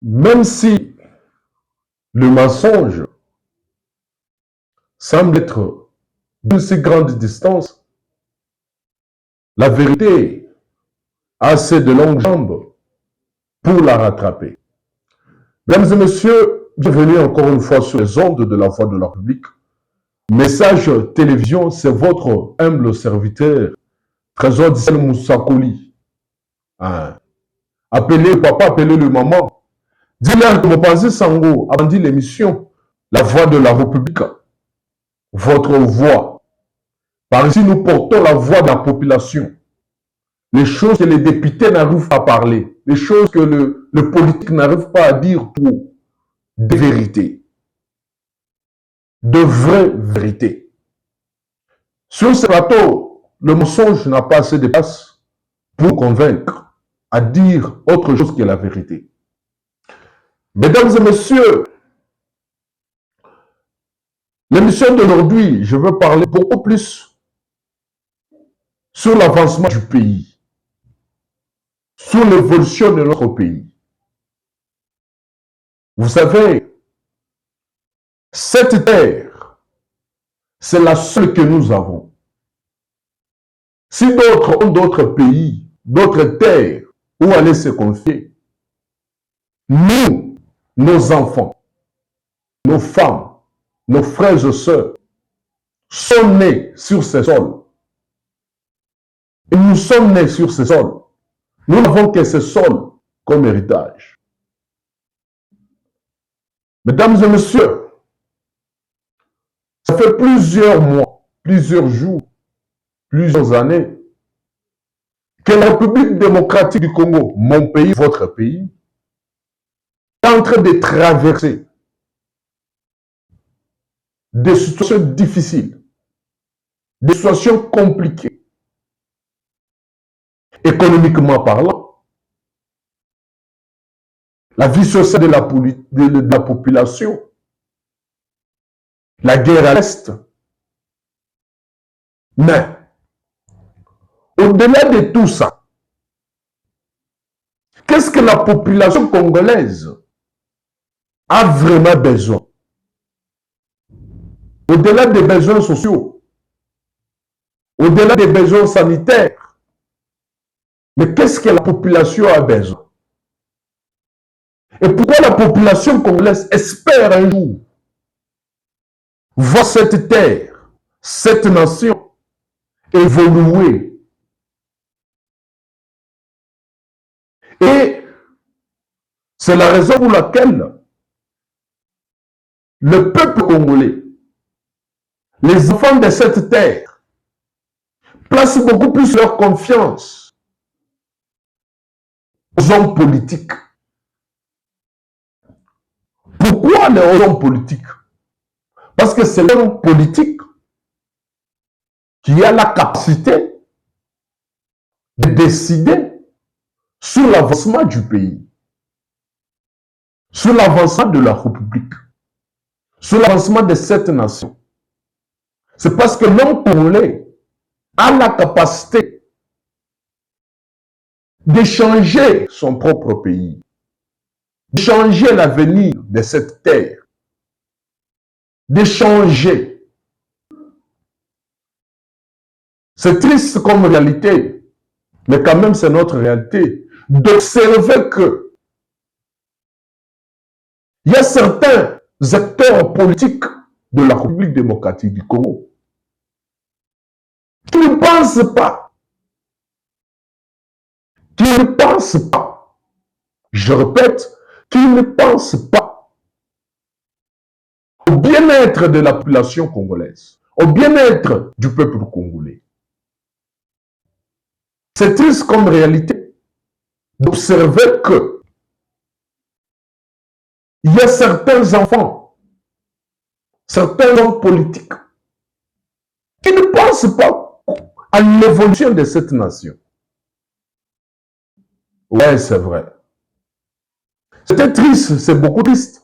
Même si le mensonge semble être d'une si grande distance, la vérité a assez de longues jambes pour la rattraper. Mesdames et messieurs, bienvenue encore une fois sur les ondes de la Voix de la République. Message télévision, c'est votre humble serviteur, Trésor Dissel Moussakoli. Hein. Appelez le papa, appelez le maman. Dis-leur que vous pensez Sango, avant dit l'émission, la Voix de la République, votre voix. Par ici, nous portons la voix de la population. Les choses que les députés n'arrivent pas à parler, les choses que le politique n'arrive pas à dire pour des vérités, de vraies vérités. Sur ce plateau, le mensonge n'a pas assez de place pour convaincre à dire autre chose que la vérité. Mesdames et messieurs, l'émission d'aujourd'hui, je veux parler beaucoup plus sur l'avancement du pays, sur l'évolution de notre pays. Vous savez, cette terre, c'est la seule que nous avons. Si d'autres ont d'autres pays, d'autres terres, où aller se confier, nous, nos enfants, nos femmes, nos frères et sœurs, sont nés sur ces sols. Et nous sommes nés sur ces sols. Nous n'avons que ces sols comme héritage. Mesdames et messieurs, ça fait plusieurs mois, plusieurs jours, plusieurs années que la République démocratique du Congo, mon pays, votre pays, est en train de traverser des situations difficiles, des situations compliquées, économiquement parlant. La vie sociale de la population, la guerre à l'Est. Mais, au-delà de tout ça, qu'est-ce que la population congolaise a vraiment besoin? Au-delà des besoins sociaux, au-delà des besoins sanitaires, mais qu'est-ce que la population a besoin? Et pourquoi la population congolaise espère un jour voir cette terre, cette nation évoluer? Et c'est la raison pour laquelle le peuple congolais, les enfants de cette terre, placent beaucoup plus leur confiance aux hommes politiques. Pourquoi les hommes politiques? Parce que c'est l'homme politique qui a la capacité de décider sur l'avancement du pays, sur l'avancement de la République, sur l'avancement de cette nation. C'est parce que l'homme congolais a la capacité de changer son propre pays, de changer l'avenir de cette terre, de changer. C'est triste comme réalité, mais quand même c'est notre réalité, d'observer que il y a certains acteurs politiques de la République démocratique du Congo qui ne pensent pas, je répète, qui ne pensent pas au bien-être de la population congolaise, au bien-être du peuple congolais. C'est triste comme réalité d'observer que il y a certains enfants, certains hommes politiques qui ne pensent pas à l'évolution de cette nation. Ouais, c'est vrai. C'était triste, c'est beaucoup triste.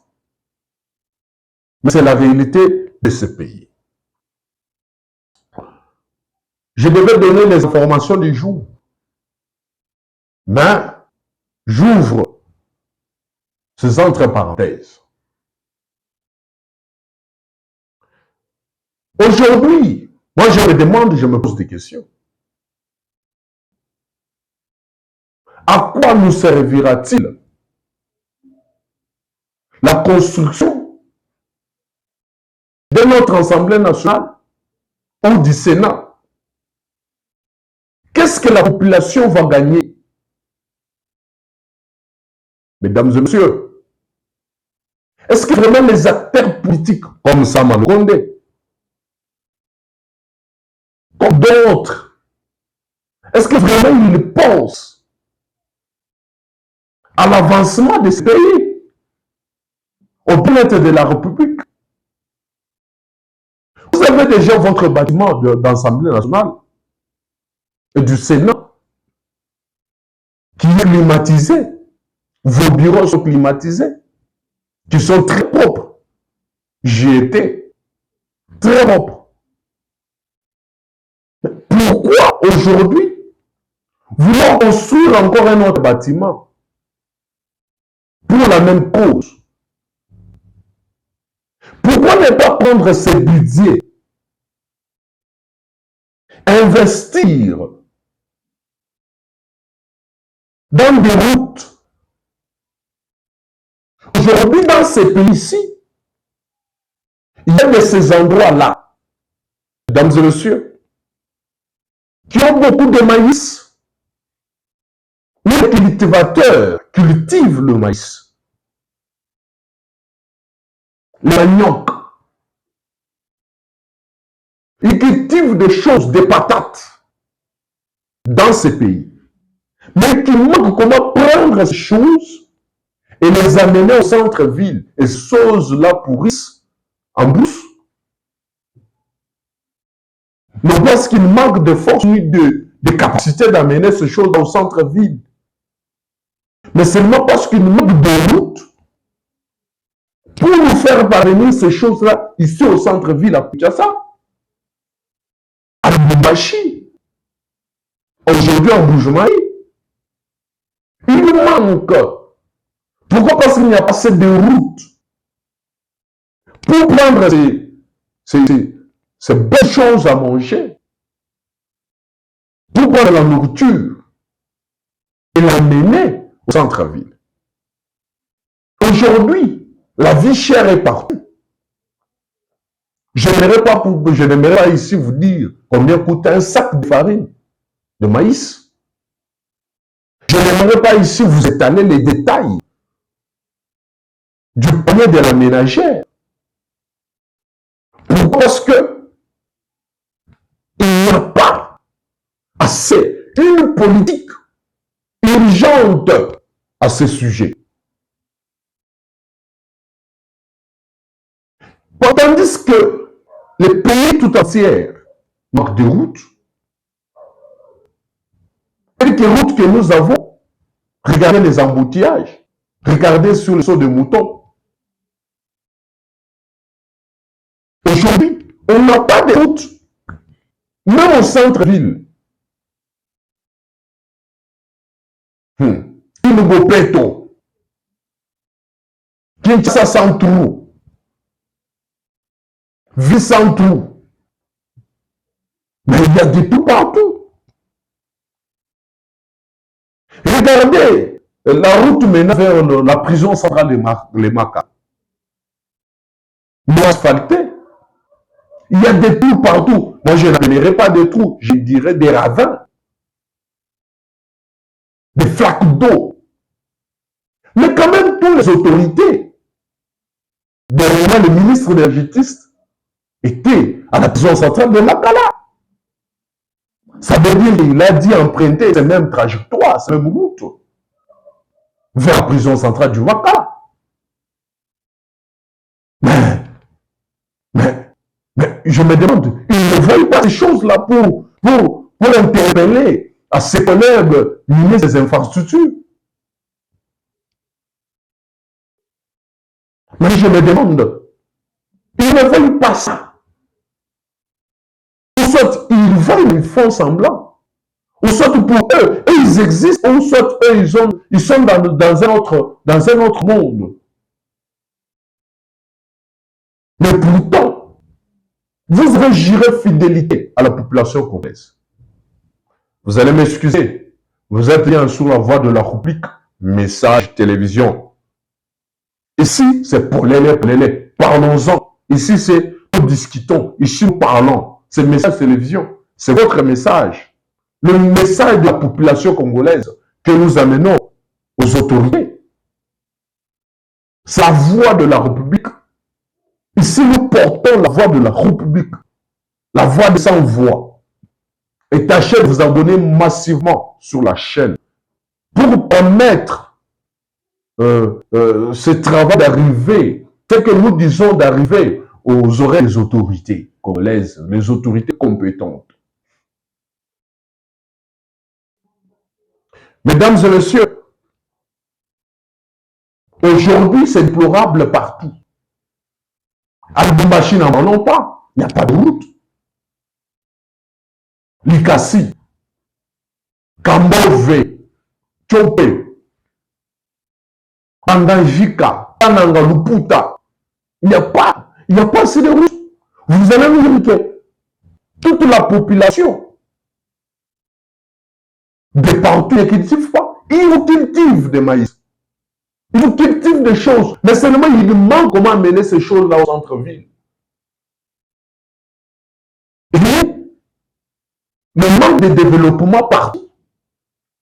Mais c'est la réalité de ce pays. Je devais donner les informations du jour. Mais j'ouvre ces entre parenthèses. Aujourd'hui, moi je me demande, je me pose des questions. À quoi nous servira-t-il la construction de notre Assemblée nationale ou du Sénat? Qu'est-ce que la population va gagner? Mesdames et messieurs, est-ce que vraiment les acteurs politiques comme Sama Lukonde, comme d'autres, est-ce que vraiment ils pensent à l'avancement de ce pays, au bien-être de la République? Vous avez déjà votre bâtiment d'Assemblée nationale et du Sénat qui est climatisé. Vos bureaux sont climatisés, qui sont très propres. J'y étais, très propres. Pourquoi aujourd'hui vouloir construire encore un autre bâtiment pour la même cause? Pourquoi ne pas prendre ces budgets, investir dans des routes? Aujourd'hui, dans ces pays-ci, il y a de ces endroits-là, mesdames et messieurs, qui ont beaucoup de maïs, où les cultivateurs cultivent le maïs, le manioc. Ils cultivent des choses, des patates, dans ces pays. Mais qui manquent comment prendre ces choses et les amener au centre-ville. Et ces choses-là pourrissent en brousse. Non parce qu'il manque de force ni de capacité d'amener ces choses au centre-ville, mais seulement parce qu'il manque de route pour nous faire parvenir ces choses-là ici au centre-ville à Kinshasa, à Lubumbashi, aujourd'hui en Bujumaï. Il nous manque. Pourquoi? Parce qu'il n'y a pas assez de route pour prendre ces belles choses à manger, pour prendre la nourriture et l'amener au centre-ville. Aujourd'hui, la vie chère est partout. Je n'aimerais pas ici vous dire combien coûte un sac de farine de maïs. Je n'aimerais pas ici vous étaler les détails du panier de la ménagère. Pourquoi? Parce que il n'y a pas assez une politique urgente à ce sujet. Tandis que les pays tout entiers manquent de routes. Quelques routes que nous avons, regardez les embouteillages, regardez sur le saut de mouton. Aujourd'hui, on n'a pas de routes, même au centre-ville. Inugopeto, Kinshasa sans trou, vie sans trou. Mais il y a des trous partout. Regardez la route menant vers la prison centrale de Maka. Non asphaltée. Il y a des trous partout. Moi, je n'appellerai pas des trous, je dirais des ravins. Des flaques d'eau. Mais quand même, toutes les autorités, derrière le ministre de la Justice, étaient à la prison centrale de Makala. Ça veut dire qu'il a dit emprunter ces mêmes trajectoires, ces mêmes routes, vers la prison centrale du Makala. Mais je me demande, ils ne voient pas ces choses-là pour interpeller à ses collègues ministres des infrastructures. Mais je me demande, ils ne veulent pas ça. Ou soit ils veulent, ils font semblant. Ou soit pour eux, eux ils existent, ou soit eux ils sont dans un autre monde. Mais pourtant, vous avez juré fidélité à la population congolaise. Vous allez m'excuser. Vous êtes bien sur la voie de la République. Message télévision. Ici, c'est pour les. Parlons-en. Ici, c'est nous discutons. Ici, nous parlons. C'est message télévision. C'est votre message. Le message de la population congolaise que nous amenons aux autorités. C'est la voix de la République. Ici, nous portons la voix de la République. La voix de sans voix. Et tâchez de vous abonner massivement sur la chaîne pour permettre ce travail d'arriver, ce que nous disons d'arriver aux oreilles des autorités congolaises, les autorités compétentes. Mesdames et messieurs, aujourd'hui c'est déplorable partout. À Lubumbashi n'en parlons pas, il n'y a pas de route. Likasi, Kambove, Tchope, Pandanjika, Pananga, Luputa, il n'y a pas assez de route. Vous allez nous dire que toute la population de partout ne cultive pas. Ils vous cultivent des maïs. Ils vous cultivent des choses. Mais seulement, il manque comment amener ces choses-là au centre-ville. Et le manque de développement partout,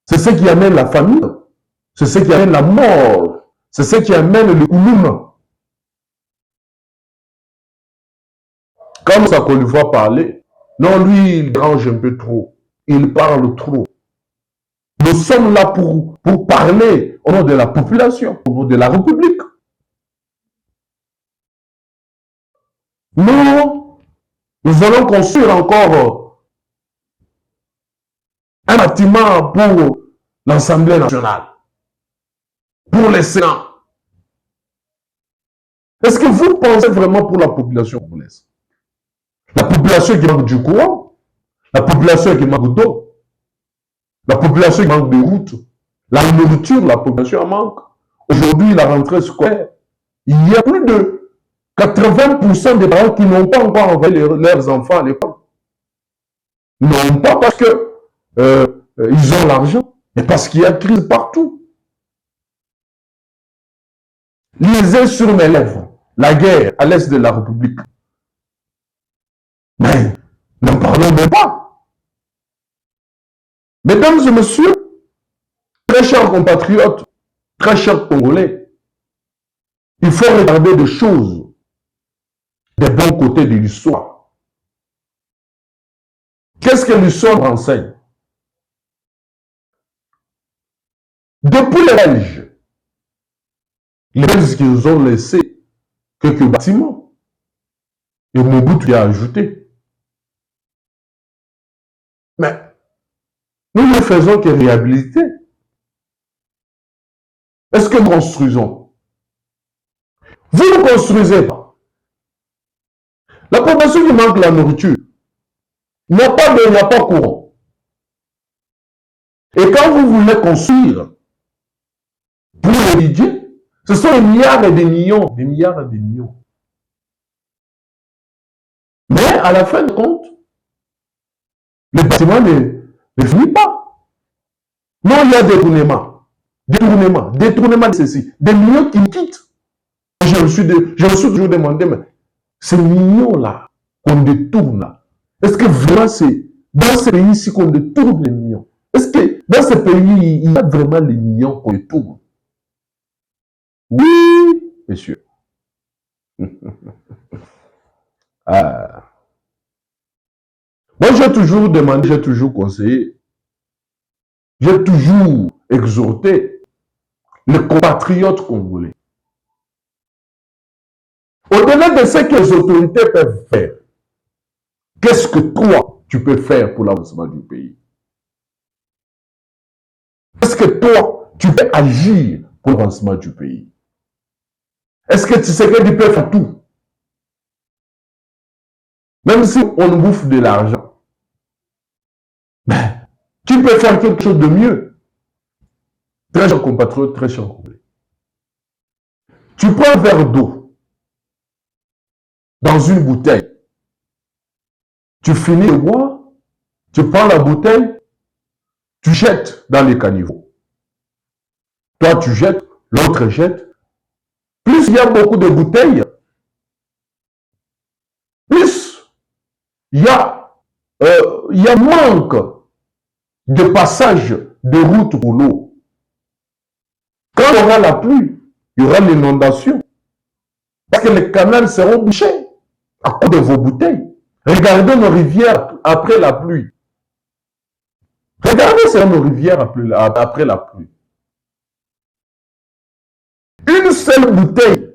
c'est ce qui amène la famine. C'est ce qui amène la mort. C'est ce qui amène le kouloum. Comme ça qu'on lui voit parler, non, lui, il dérange un peu trop. Il parle trop. Nous sommes là pour parler au nom de la population, au nom de la République. Nous allons construire encore un bâtiment pour l'Assemblée nationale, pour les Sénats. Est-ce que vous pensez vraiment pour la population congolaise? La population qui manque du courant, la population qui manque d'eau, la population qui manque de routes, la nourriture, la population en manque. Aujourd'hui, la rentrée scolaire, il y a plus de 80% des parents qui n'ont pas encore envoyé leurs enfants à l'école. Non pas parce que ils ont l'argent, mais parce qu'il y a crise partout. Lisez sur mes lèvres la guerre à l'est de la République. Mais n'en parlons même pas. Mesdames et messieurs, très chers compatriotes, très chers Congolais, il faut regarder des choses des bons côtés de l'histoire. Qu'est-ce que l'histoire enseigne? Depuis les Belges qui nous ont laissé quelques bâtiments, et Mobutu y a ajouté. Mais nous ne faisons que réhabiliter. Est-ce que nous construisons? Vous ne construisez pas. La population qui manque la nourriture, il n'y a pas d'eau, il n'y a pas courant. Et quand vous voulez construire pour le budget, ce sont des milliards et des millions, des milliards et des millions. Mais à la fin de compte, le bâtiment ne finit pas. Non, il y a détournement de ceci, des millions qui me quittent. Je me suis toujours demandé, mais ces millions-là qu'on détourne, est-ce que vraiment c'est dans ce pays-ci qu'on détourne les millions? Est-ce que dans ce pays, il y a vraiment les millions qu'on détourne? Oui, monsieur. Ah. Moi, j'ai toujours demandé, j'ai toujours conseillé, j'ai toujours exhorté les compatriotes congolais. Au-delà de ce que les autorités peuvent faire, qu'est-ce que toi, tu peux faire pour l'avancement du pays? Est-ce que toi, tu peux agir pour l'avancement du pays? Est-ce que tu sais que tu peux faire tout? Même si on bouffe de l'argent, tu peux faire quelque chose de mieux. Très chers compatriotes, très chers Congolais. Tu prends un verre d'eau dans une bouteille. Tu finis de boire, tu prends la bouteille, tu jettes dans les caniveaux. Toi, tu jettes, l'autre jette. Plus il y a beaucoup de bouteilles, plus il y a manque de passage de route pour l'eau. Quand il y aura la pluie, il y aura l'inondation. Parce que les canaux seront bouchés à cause de vos bouteilles. Regardez nos rivières après la pluie. Regardez nos rivières après la pluie. Une seule bouteille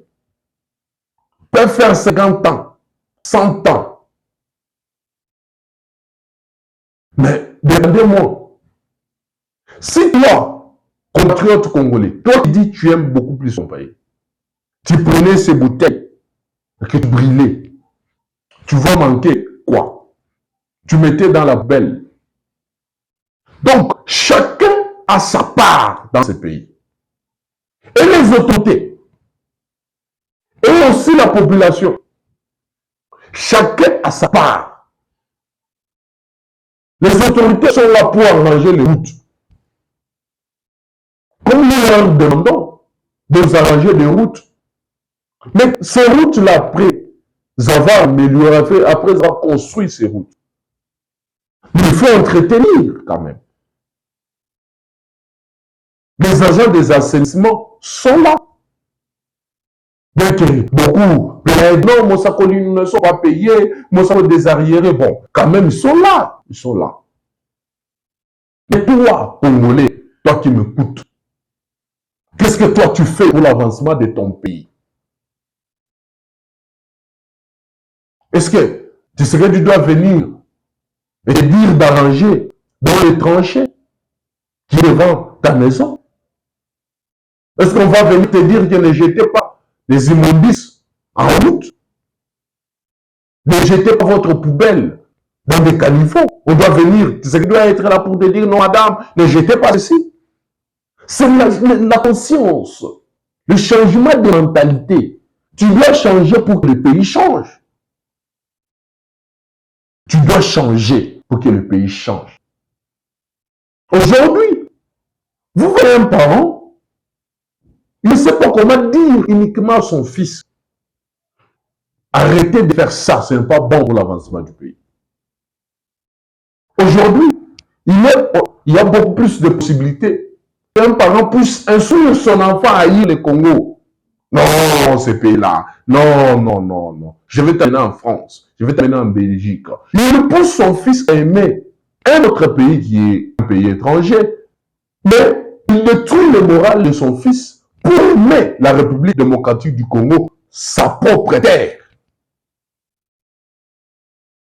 peut faire 50 ans, 100 ans. Mais demandez-moi, si toi, compatriote congolais, toi qui dis que tu aimes beaucoup plus ton pays, tu prenais ces bouteilles que tu brûlais, tu vas manquer quoi? Tu mettais dans la poubelle. Donc, chacun a sa part dans ce pays. Et les autorités, et aussi la population, chacun a sa part. Les autorités sont là pour arranger les routes. Comme nous leur demandons de nous arranger des routes. Mais ces routes-là, après avoir amélioré, après avoir construit ces routes, il faut entretenir quand même. Les agents des assainissements sont là. Donc, beaucoup, non, Moussakoli ne sont pas payés, Moussakoli des arriérés, bon, quand même, ils sont là. Ils sont là. Mais toi, Congolais, toi qui m'écoutes, qu'est-ce que toi tu fais pour l'avancement de ton pays? Est-ce que tu sais que tu dois venir et dire d'arranger dans les tranchées qui est devant ta maison? Est-ce qu'on va venir te dire que ne jetez pas les immondices en route? Ne jetez pas votre poubelle dans des caniveaux. On doit venir, tu sais qu'il doit être là pour te dire non madame, ne jetez pas ceci. C'est la conscience, le changement de mentalité. Tu dois changer pour que le pays change. Tu dois changer pour que le pays change. Aujourd'hui, vous voyez un parent, il ne sait pas comment dire uniquement à son fils, arrêtez de faire ça, ce n'est pas bon pour l'avancement du pays. Aujourd'hui, il y a beaucoup plus de possibilités. Un parent puisse instruire son enfant à haïr le Congo. Non, ce pays-là. Non, non, non, non. Je vais t'amener en France. Je vais t'amener en Belgique. Il pousse son fils à aimer un autre pays qui est un pays étranger. Mais il détruit le moral de son fils pour aimer la République démocratique du Congo, sa propre terre.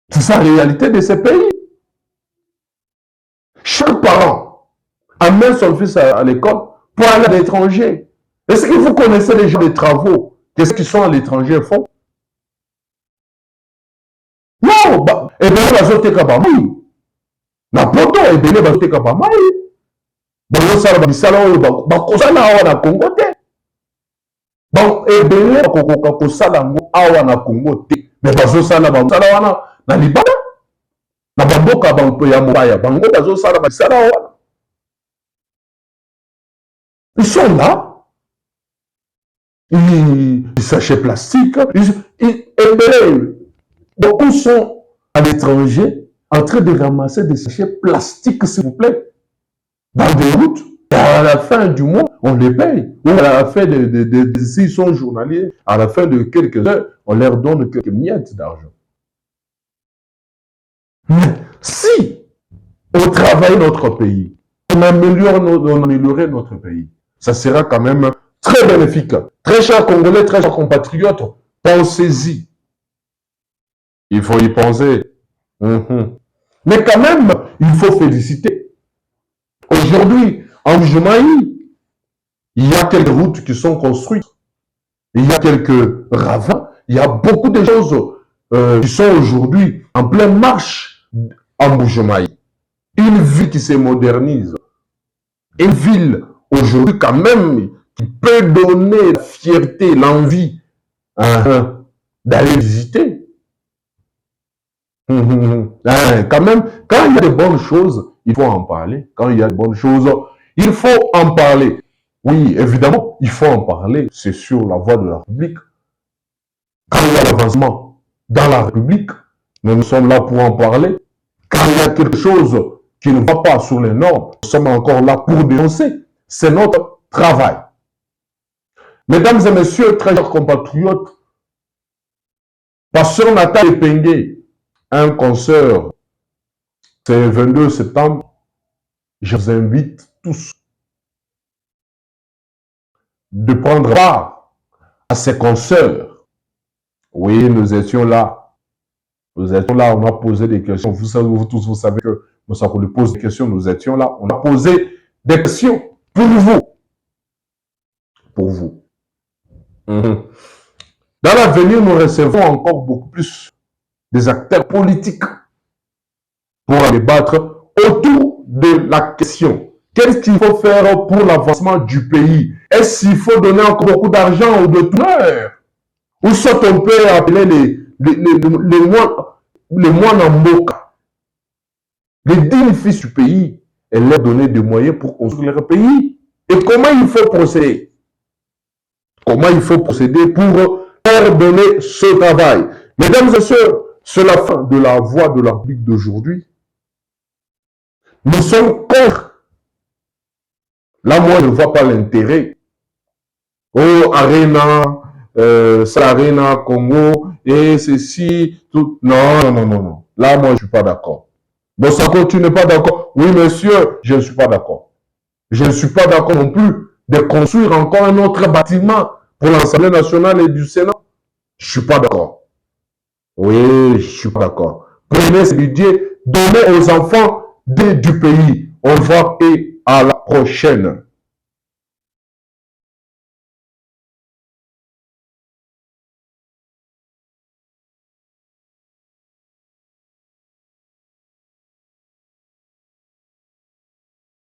C'est ça la réalité de ce pays. Chaque parent amène son fils à l'école pour aller à l'étranger. Est-ce que vous connaissez les gens des travaux? Qu'est-ce qu'ils sont à l'étranger font? Non, et bien, la zote kabamai. Na poto, et bien, la zote kabamai. Bon, ça va bisala oyo ba kosala awa na Congo te. Bon, et bien, ba kosala ngo awa na Congo te. Mais bazo sala ba sala wana na Libana. Na bamboka bango ya mobaya, bango bazo sala ba sala wana. Ils sont là. Ils sachets plastiques. Beaucoup sont à l'étranger en train de ramasser des sachets plastiques, s'il vous plaît, dans des routes. Et à la fin du mois, on les paye. Ou à la fin s'ils sont journaliers, à la fin de quelques heures, on leur donne quelques miettes d'argent. Mais si on travaille notre pays, on améliorait notre pays, ça sera quand même très bénéfique. Très chers Congolais, très chers compatriotes, pensez-y. Il faut y penser. Mais quand même, il faut féliciter. Aujourd'hui, en Boujumaï, il y a quelques routes qui sont construites. Il y a quelques ravins. Il y a beaucoup de choses qui sont aujourd'hui en pleine marche en Boujumaï. une ville qui se modernise, une ville aujourd'hui quand même qui peut donner la fierté, l'envie d'aller visiter. Quand même, quand il y a de bonnes choses, il faut en parler. Quand il y a de bonnes choses, il faut en parler. Oui, évidemment, il faut en parler. C'est sur la voie de la République. Quand il y a l'avancement dans la République, nous sommes là pour en parler. Quand il y a quelque chose qui ne va pas sur les normes, nous sommes encore là pour dénoncer. C'est notre travail. Mesdames et messieurs, très chers compatriotes, Pasteur Nathan Epengue, un concert, c'est le 22 septembre. Je vous invite tous de prendre part à ces concerts. Oui, nous étions là. Nous étions là, on a posé des questions. Vous tous, vous savez que nous avons posé des questions. Nous étions là, on a posé des questions pour vous. Pour vous. Dans l'avenir, nous recevons encore beaucoup plus des acteurs politiques pour débattre autour de la question. Qu'est-ce qu'il faut faire pour l'avancement du pays? Est-ce qu'il faut donner encore beaucoup d'argent aux déteneurs? Ou soit on peut appeler les moines en moka, les dignes fils du pays, et leur donner des moyens pour construire leur pays. Et comment il faut procéder? Comment il faut procéder pour faire donner ce travail? Mesdames et sœurs, c'est la fin de la voie de la République d'aujourd'hui. Nous sommes contre. Là, moi, je ne vois pas l'intérêt. Oh, Arena, Arena, Congo, et ceci, tout. Non, non, non, non. Là, moi, je ne suis pas d'accord. Bon, Sako, tu n'es pas d'accord? Oui, monsieur, je ne suis pas d'accord. Je ne suis pas d'accord non plus de construire encore un autre bâtiment pour l'Assemblée nationale et du Sénat. Je ne suis pas d'accord. Oui, je ne suis pas d'accord. Prenez ce budget, donnez aux enfants du pays. On va et à la prochaine.